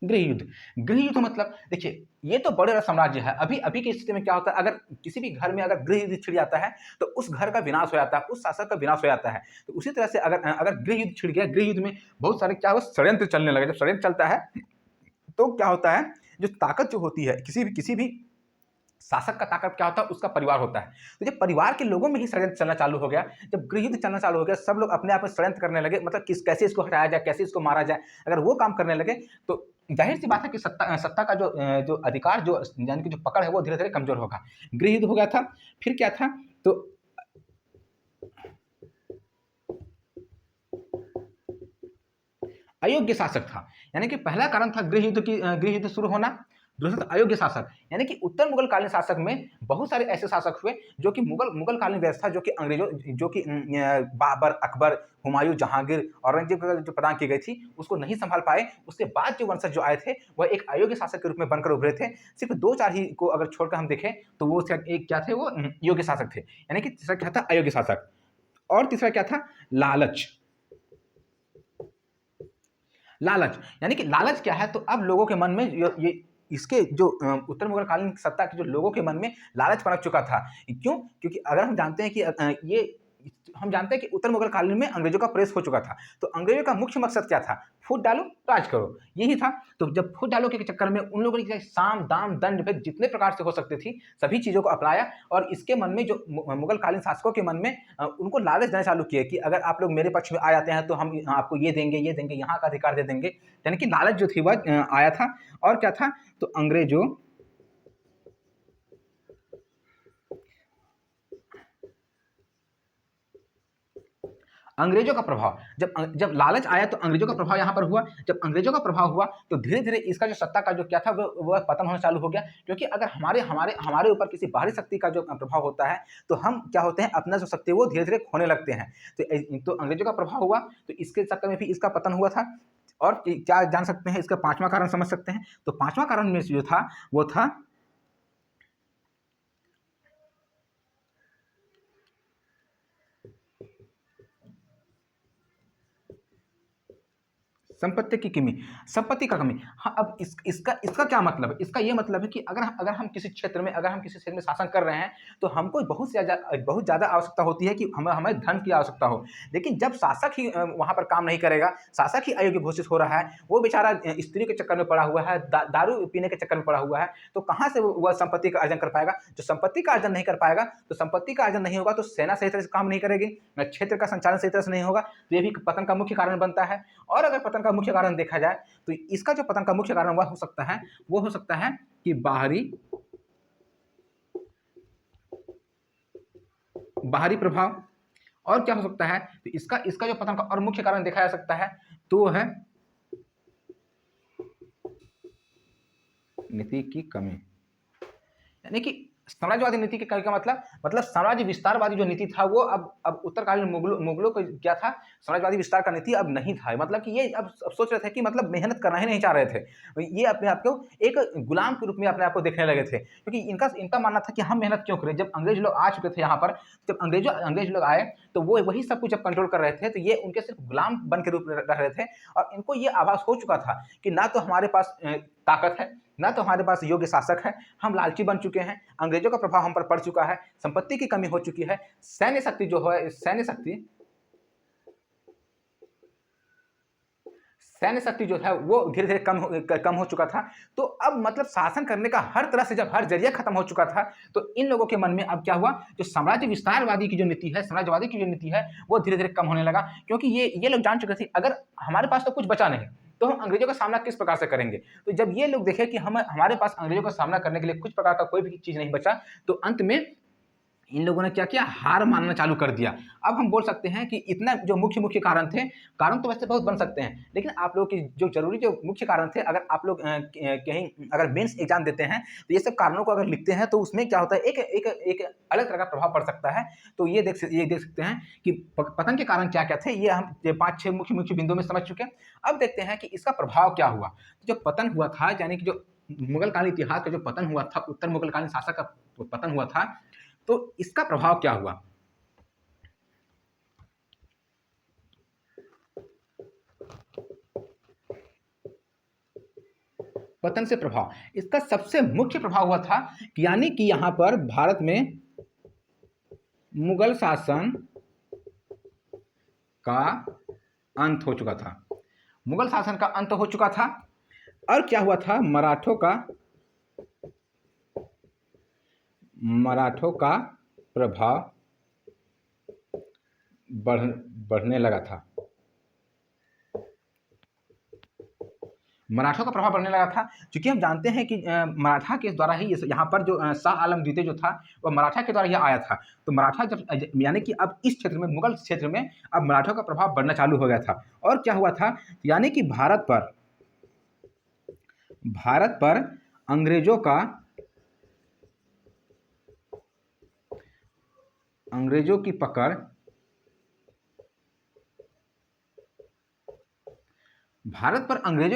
गृह युद्ध मतलब देखिए ये तो बड़े साम्राज्य है। अभी की स्थिति में क्या होता है, अगर किसी भी घर में अगर गृह युद्ध छिड़ जाता है तो उस घर का विनाश हो जाता है, उस शासक का विनाश हो जाता है। तो उसी तरह से अगर गृह युद्ध छिड़ गया, गृह युद्ध में बहुत सारे क्या हो, षड्यंत्र चलने लगे। जब षड्यंत्र चलता है तो क्या होता है, जो ताकत जो होती है किसी भी शासक का ताकत क्या होता है, उसका परिवार होता है। तो जब परिवार के लोगों में ही षड्यंत्र चलना चालू हो गया, जब गृह युद्ध चलना चालू हो गया, सब लोग अपने आप में षड्यंत्र करने लगे, मतलब कैसे इसको हटाया जाए, कैसे इसको मारा जाए, अगर वो काम करने लगे तो जाहिर सी बात है कि सत्ता का जो अधिकार जो यानी कि जो पकड़ है वो धीरे धीरे कमजोर होगा। गृह युद्ध हो गया था। फिर क्या था, तो अयोग्य शासक था, यानी कि पहला कारण था गृह युद्ध शुरू होना। दूसरा था अयोग्य शासक, यानी कि उत्तर मुगल कालीन शासक में बहुत सारे ऐसे शासक हुए जो कि मुगल कालीन व्यवस्था जो कि अंग्रेजों जो कि बाबर, अकबर, हुमायूं, जहांगीर, औरंगजेब को जो प्रदान की गई थी उसको नहीं संभाल पाए। उसके बाद जो वंशज जो आए थे वह एक अयोग्य शासक के रूप में बनकर उभरे थे। सिर्फ 2-4 ही को अगर छोड़कर हम देखें तो वो एक क्या थे, वो योग्य शासक थे। यानी कि तीसरा क्या था, अयोग्य शासक। और तीसरा क्या था, लालच। लालच यानी कि लालच क्या है, तो अब लोगों के मन में ये इसके जो उत्तर मुगल कालीन सत्ता के जो लोगों के मन में लालच पनप चुका था। क्यों? क्योंकि अगर हम जानते हैं कि हम जानते हैं कि उत्तर मुगल कालीन में अंग्रेजों का प्रेस हो चुका था। तो अंग्रेजों का मुख्य मकसद क्या था, फूट डालो राज करो, यही था। तो जब फूट डालो के चक्कर में उन लोगों ने साम दाम दंड भेद जितने प्रकार से हो सकती थी सभी चीज़ों को अपनाया, और इसके मन में जो मुगल कालीन शासकों के मन में उनको लालच देना चालू किया कि अगर आप लोग मेरे पक्ष में आ जाते हैं तो हम आपको ये देंगे, यहाँ का अधिकार दे देंगे। यानी कि लालच जो थी वह आया था। और क्या था, तो अंग्रेजों का प्रभाव, जब लालच आया तो अंग्रेजों का प्रभाव यहाँ पर हुआ। जब अंग्रेजों का प्रभाव हुआ तो धीरे धीरे इसका जो सत्ता का जो क्या था वो पतन होना चालू हो गया। क्योंकि अगर हमारे हमारे हमारे ऊपर किसी बाहरी शक्ति का जो प्रभाव होता है तो हम क्या होते हैं, अपना जो शक्ति है वो धीरे धीरे खोने लगते हैं। तो अंग्रेजों का प्रभाव हुआ तो इसके चक्कर में भी इसका पतन हुआ था। और क्या जान सकते हैं, इसका पांचवा कारण समझ सकते हैं। तो पांचवा कारण में जो था वो था संपत्ति की कमी, संपत्ति का कमी। हाँ, अब इसका क्या मतलब है? इसका ये मतलब है कि अगर हम किसी क्षेत्र में शासन कर रहे हैं, तो हमको बहुत ज़्यादा आवश्यकता होती है कि हमें धन की आवश्यकता हो। लेकिन जब शासक ही वहाँ पर काम नहीं करेगा, शासक ही अयोग्य घोषित हो रहा है, वो बेचारा स्त्री के चक्कर में पड़ा हुआ है, दारू पीने के चक्कर में पड़ा हुआ है, तो कहाँ से वह संपत्ति का अर्जन कर पाएगा? जो संपत्ति का अर्जन नहीं कर पाएगा, तो संपत्ति का अर्जन नहीं होगा तो सेना सही तरह से काम नहीं करेगी, क्षेत्र का संचालन सही तरह से नहीं होगा, तो ये भी पतन का मुख्य कारण बनता है। और अगर पतन का मुख्य कारण देखा जाए, तो इसका जो पतन का मुख्य कारण वह हो सकता है कि बाहरी प्रभाव। और क्या हो सकता है? तो इसका जो पतन का और मुख्य कारण देखा जा सकता है, तो है नीति की कमी। यानी कि साम्राज्यवादी नीति के का मतलब साम्राज्य विस्तारवादी जो नीति था, वो अब उत्तरकालीन मुगलों को क्या था, साम्राज्यवादी विस्तार का नीति अब नहीं था। मतलब कि ये अब सोच रहे थे कि मतलब मेहनत करना ही नहीं चाह रहे थे, ये अपने आप को एक गुलाम के रूप में अपने आप को देखने लगे थे, क्योंकि इनका मानना था कि हम मेहनत क्यों करें। जब अंग्रेज लोग आ चुके थे यहाँ पर, जब अंग्रेज लोग आए, तो वो वही सब कुछ जब कंट्रोल कर रहे थे, तो ये उनके सिर्फ गुलाम बन के रूप में रह रहे थे। और इनको ये आभास हो चुका था कि ना तो हमारे पास ताकत है, ना तो हमारे पास योग्य शासक है, हम लालची बन चुके हैं, अंग्रेजों का प्रभाव हम पर पड़ चुका है, संपत्ति की कमी हो चुकी है, सैन्य शक्ति जो है वो धीरे धीरे कम हो चुका था। तो अब मतलब शासन करने का हर तरह से जब हर जरिया खत्म हो चुका था, तो इन लोगों के मन में अब क्या हुआ, जो साम्राज्यवादी की जो नीति है वो धीरे धीरे कम होने लगा। क्योंकि ये लोग जान चुके थे अगर हमारे पास तो कुछ बचा नहीं, तो हम अंग्रेजों का सामना किस प्रकार से करेंगे। तो जब ये लोग देखे कि हमारे पास अंग्रेजों का सामना करने के लिए कुछ प्रकार का कोई भी चीज नहीं बचा, तो अंत में इन लोगों ने क्या किया, हार मानना चालू कर दिया। अब हम बोल सकते हैं कि इतना जो मुख्य कारण थे, कारण तो वैसे बहुत बन सकते हैं, लेकिन आप लोगों की जो मुख्य कारण थे, अगर आप लोग कहीं अगर मेंस एग्जाम देते हैं, तो ये सब कारणों को अगर लिखते हैं, तो उसमें क्या होता है, एक अलग तरह का प्रभाव पड़ सकता है। तो ये देख सकते हैं कि पतन के कारण क्या क्या थे, ये हम 5-6 मुख्य बिंदुओं में समझ चुके हैं। अब देखते हैं कि इसका प्रभाव क्या हुआ। जो पतन हुआ था, यानी कि जो मुगल कालीन इतिहास का जो पतन हुआ था, उत्तर मुगल कालीन शासक का पतन हुआ था, तो इसका प्रभाव क्या हुआ। पतन से प्रभाव, इसका सबसे मुख्य प्रभाव हुआ था कि यानी कि यहां पर भारत में मुगल शासन का अंत हो चुका था। मुगल शासन का अंत हो चुका था। और क्या हुआ था, मराठों का प्रभाव बढ़ने लगा था। मराठों का प्रभाव बढ़ने लगा था, क्योंकि हम जानते हैं कि मराठा के द्वारा ही यहाँ पर जो शाह आलम द्वितीय जो था, वह मराठा के द्वारा यह आया था। तो मराठा जब यानी कि अब इस क्षेत्र में, मुगल क्षेत्र में अब मराठों का प्रभाव बढ़ना चालू हो गया था। और क्या हुआ था, यानी कि भारत पर अंग्रेजों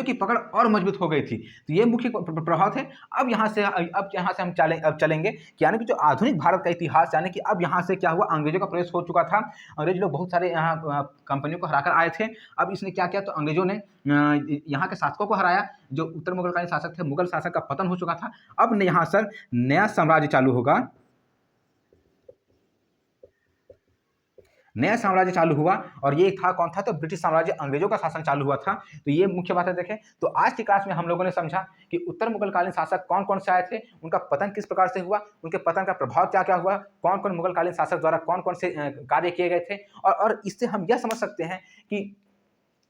की पकड़ और मजबूत हो गई थी। तो ये मुख्य प्रभाव थे। अब यहाँ से हम चलेंगे कि यानी कि जो आधुनिक भारत का इतिहास, यानी कि अब यहाँ से क्या हुआ, अंग्रेजों का प्रवेश हो चुका था। अंग्रेज लोग बहुत सारे यहाँ कंपनियों को हराकर आए थे। अब इसने क्या किया, तो अंग्रेजों ने यहाँ के शासकों को हराया। जो उत्तर मुगलकालीन शासक थे, मुगल शासक का पतन हो चुका था। अब यहाँ सर नया साम्राज्य चालू होगा, नया साम्राज्य चालू हुआ। और ये था कौन था, तो ब्रिटिश साम्राज्य, अंग्रेजों का शासन चालू हुआ था। तो ये मुख्य बात है। देखें तो आज की क्लास में हम लोगों ने समझा कि उत्तर मुगलकालीन शासक कौन कौन से आए थे, उनका पतन किस प्रकार से हुआ, उनके पतन का प्रभाव क्या क्या हुआ, कौन कौन मुगलकालीन शासक द्वारा कौन कौन से कार्य किए गए थे। और इससे हम यह समझ सकते हैं कि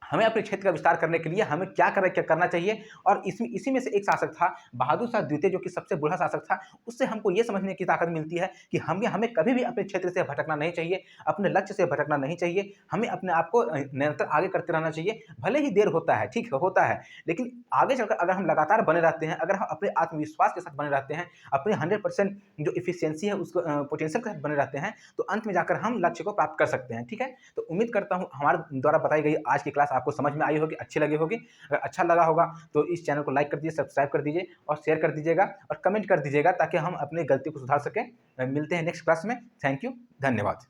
हमें अपने क्षेत्र का विस्तार करने के लिए हमें क्या करना चाहिए। और इसी में से एक शासक था बहादुर शाह द्वितीय, जो कि सबसे बूढ़ा शासक था। उससे हमको ये समझने की ताकत मिलती है कि हमें कभी भी अपने क्षेत्र से भटकना नहीं चाहिए, अपने लक्ष्य से भटकना नहीं चाहिए। हमें अपने आप को निरंतर आगे करते रहना चाहिए। भले ही देर होता है, ठीक होता है, लेकिन आगे चलकर अगर हम लगातार बने रहते हैं, अगर हम अपने आत्मविश्वास के साथ बने रहते हैं, अपने 100% जो इफिशियंसी है उसको पोटेंशियल के साथ बने रहते हैं, तो अंत में जाकर हम लक्ष्य को प्राप्त कर सकते हैं। ठीक है, तो उम्मीद करता हूँ हमारे द्वारा बताई गई आज की क्लास आपको समझ में आई होगी, अच्छी लगी होगी। अगर अच्छा लगा होगा तो इस चैनल को लाइक कर दीजिए, सब्सक्राइब कर दीजिए और शेयर कर दीजिएगा और कमेंट कर दीजिएगा, ताकि हम अपनी गलती को सुधार सकें। मिलते हैं नेक्स्ट क्लास में। थैंक यू, धन्यवाद।